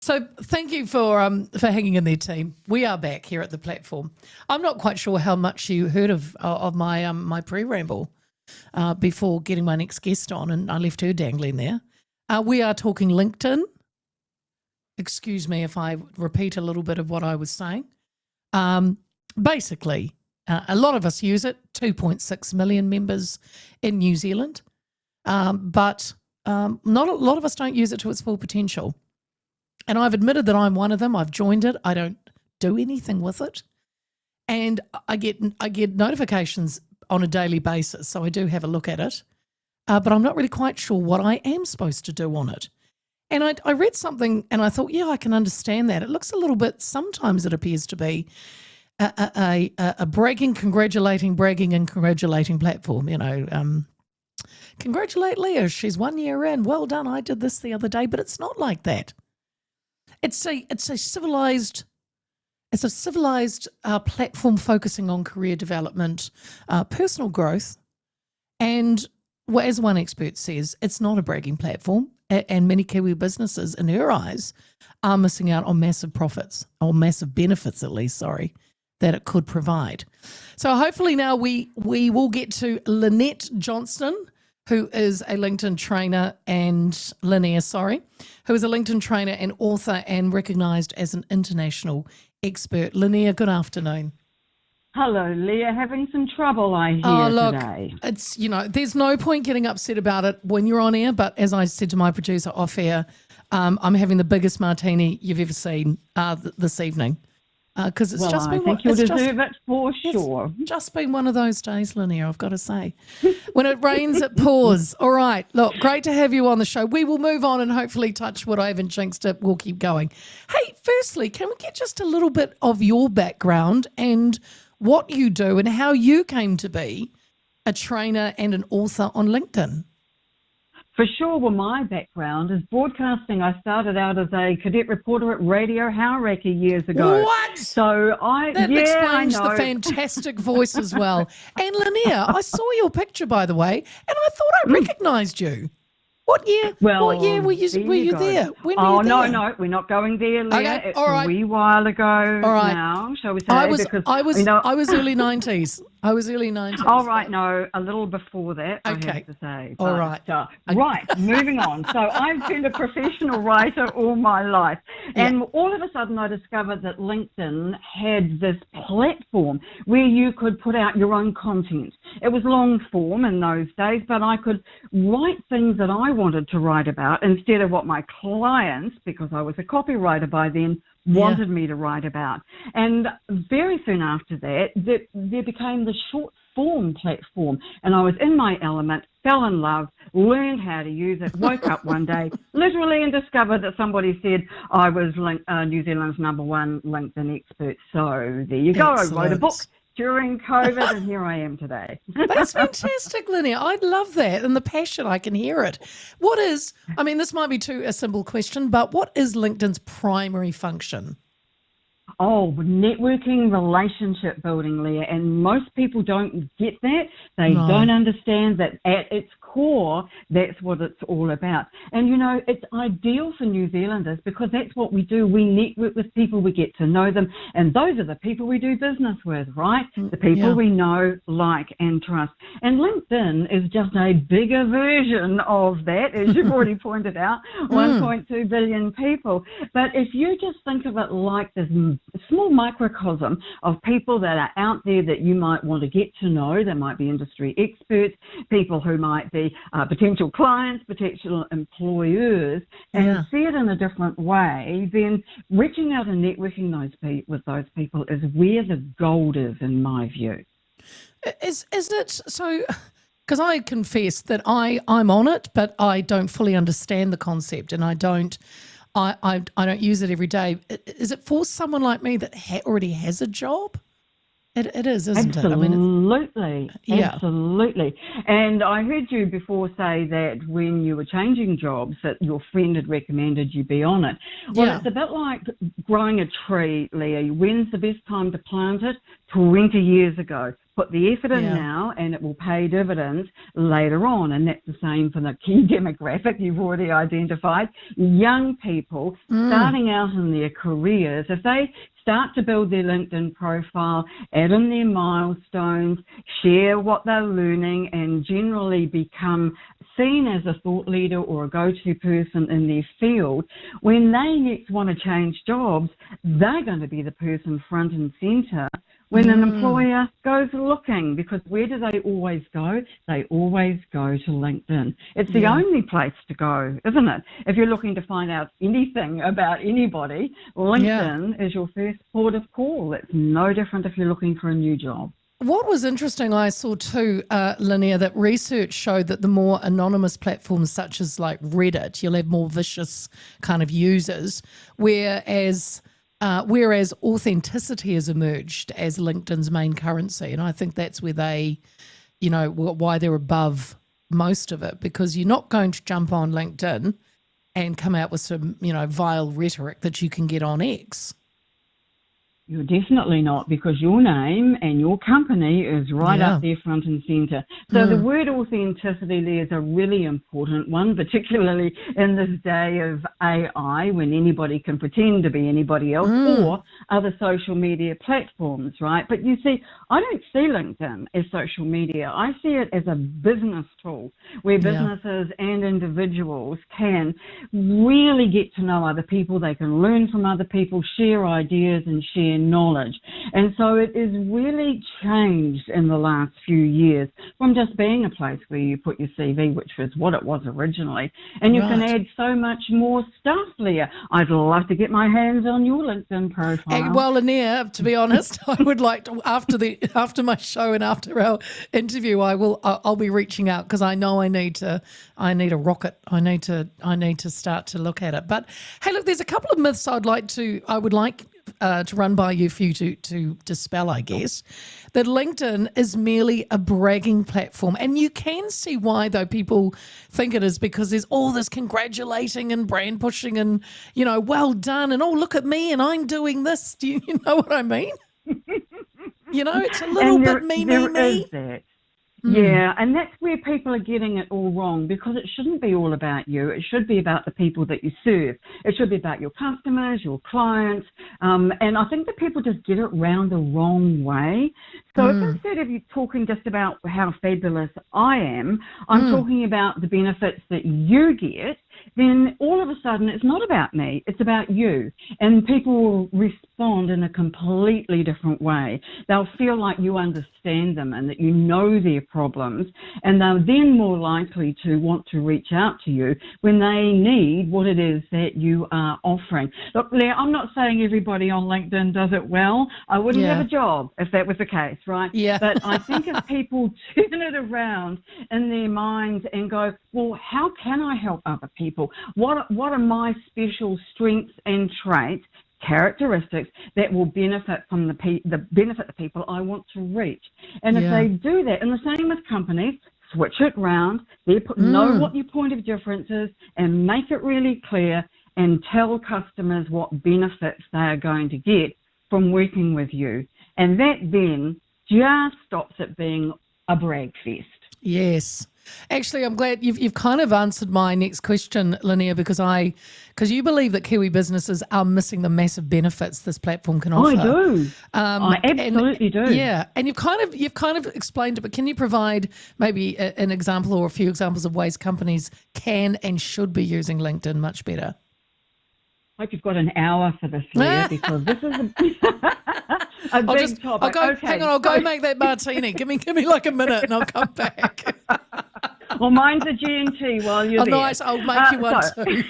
So thank you for hanging in there, team. We are back here at the platform. I'm not quite sure how much you heard of my my pre-ramble before getting my next guest on, and I left her dangling there. We are talking LinkedIn. Excuse me if I repeat a little bit of what I was saying. Basically, a lot of us use it, 2.6 million members in New Zealand, but not a lot of us don't use it to its full potential. And I've admitted that I'm one of them. I've joined it. I don't do anything with it. And I get notifications on a daily basis, so I do have a look at it. But I'm not really quite sure what I am supposed to do on it. And I read something and I thought, yeah, I can understand that. It looks a little bit, sometimes it appears to be a bragging, congratulating platform, congratulate Leah, she's 1 year in, well done, I did this the other day, but it's not like that. It's a civilized platform focusing on career development, personal growth, and as one expert says, it's not a bragging platform. And many Kiwi businesses, in her eyes, are missing out on massive profits, or massive benefits at least, that it could provide. So hopefully now we will get to Lynette Johnston, who is a LinkedIn trainer, and Lynnaire, who is a LinkedIn trainer and author and recognised as an international expert. Lynnaire, good afternoon. Hello, Leah. Having some trouble, I hear, today. It's, there's no point getting upset about it when you're on air, but as I said to my producer off air, I'm having the biggest martini you've ever seen this evening. Because it's just been. I think you'll deserve it for sure. It's just been one of those days, Lynnaire, I've got to say. When it rains, it pours. All right. Look, great to have you on the show. We will move on and hopefully touch wood. I haven't jinxed it. We'll keep going. Hey, firstly, can we get just a little bit of your background and what you do and how you came to be a trainer and an author on LinkedIn? For sure. Well, my background is broadcasting. I started out as a cadet reporter at Radio Hauraki years ago. What? So that explains the fantastic voice as well. And Lynnaire, I saw your picture, by the way, and I thought I recognised you. What year? What year were you there? When were you there? No, we're not going there, Leah. Okay, it's a wee while ago now, shall we say? I was early 90s. I was early 90s. All right, no, a little before that, okay. I have to say. All right. Right, moving on. So I've been a professional writer all my life. And all of a sudden I discovered that LinkedIn had this platform where you could put out your own content. It was long form in those days, but I could write things that I wanted to write about instead of what my clients, because I was a copywriter by then, wanted me to write about. And very soon after that, there became the short form platform. And I was in my element, fell in love, learned how to use it, woke up one day, literally, and discovered that somebody said I was New Zealand's #1 LinkedIn expert. So there you go. Excellent. I wrote a book during COVID, and here I am today. That's fantastic, Lynnaire. I love that, and the passion, I can hear it. This might be a simple question, but what is LinkedIn's primary function? Oh, networking, relationship building, Leah, and most people don't get that. They don't understand that at its core, that's what it's all about. And, it's ideal for New Zealanders because that's what we do. We network with people, we get to know them, and those are the people we do business with, right? The people we know, like, and trust. And LinkedIn is just a bigger version of that, as you've already pointed out, 1.2 billion people. But if you just think of it like this small microcosm of people that are out there that you might want to get to know, they might be industry experts, people who might be potential clients, potential employers, and see it in a different way, then reaching out and networking with those people is where the gold is, in my view. Is it so? Because I confess that I'm on it, but I don't fully understand the concept, and I don't use it every day. Is it for someone like me that already has a job? It is, isn't it? Absolutely. Absolutely. And I heard you before say that when you were changing jobs that your friend had recommended you be on it. Well, it's a bit like growing a tree, Leah. When's the best time to plant it? 20 years ago. Put the effort in Yeah. now and it will pay dividends later on. And that's the same for the key demographic you've already identified. Young people starting out in their careers, if they start to build their LinkedIn profile, add in their milestones, share what they're learning, and generally become seen as a thought leader or a go-to person in their field, when they next want to change jobs, they're going to be the person front and center when an employer goes looking, because where do they always go? They always go to LinkedIn. It's the only place to go, isn't it? If you're looking to find out anything about anybody, LinkedIn is your first port of call. It's no different if you're looking for a new job. What was interesting, I saw too, Lynnaire, that research showed that the more anonymous platforms such as like Reddit, you'll have more vicious kind of users, whereas authenticity has emerged as LinkedIn's main currency. And I think that's where they, why they're above most of it, because you're not going to jump on LinkedIn and come out with some, vile rhetoric that you can get on X. You're definitely not, because your name and your company is right up there front and center. So the word authenticity there is a really important one, particularly in this day of AI when anybody can pretend to be anybody else or other social media platforms, right? But you see, I don't see LinkedIn as social media. I see it as a business tool where businesses and individuals can really get to know other people. They can learn from other people, share ideas and share knowledge. And so it is really changed in the last few years from just being a place where you put your CV, which was what it was originally. And you can add so much more stuff, Leah. I'd love to get my hands on your LinkedIn profile. Well, Lynnaire, to be honest, I would like to, after my show and after our interview, I'll be reaching out, because I know I need a rocket. I need to start to look at it. But hey, look, there's a couple of myths I would like to run by you for you to dispel, I guess, that LinkedIn is merely a bragging platform. And you can see why, though, people think it is, because there's all this congratulating and brand pushing and, well done, and oh, look at me and I'm doing this. Do you know what I mean? It's a little bit me. Is that. Yeah, and that's where people are getting it all wrong, because it shouldn't be all about you. It should be about the people that you serve. It should be about your customers, your clients, and I think that people just get it round the wrong way. So if instead of you talking just about how fabulous I am, I'm talking about the benefits that you get, then all of a sudden it's not about me, it's about you. And people will respond in a completely different way. They'll feel like you understand them and that you know their problems, and they're then more likely to want to reach out to you when they need what it is that you are offering. Look, Leah, I'm not saying everybody on LinkedIn does it well. I wouldn't have a job if that was the case, right? Yeah. But I think if people turn it around in their minds and go, well, how can I help other people? What are my special strengths and traits, characteristics that will benefit from benefit the people I want to reach? And if they do that, and the same with companies, switch it round, know what your point of difference is and make it really clear, and tell customers what benefits they are going to get from working with you. And that then just stops it being a brag fest. Yes. Actually, I'm glad you've kind of answered my next question, Lynnaire, because you believe that Kiwi businesses are missing the massive benefits this platform can offer. I do. I absolutely do. Yeah, and you've kind of explained it, but can you provide maybe an example or a few examples of ways companies can and should be using LinkedIn much better? I hope you've got an hour for this, Leah, because this is a big topic. Hang on, I'll go make that martini. Give me like a minute and I'll come back. Well, mine's a G&T while you're there. Nice. I'll make you one too.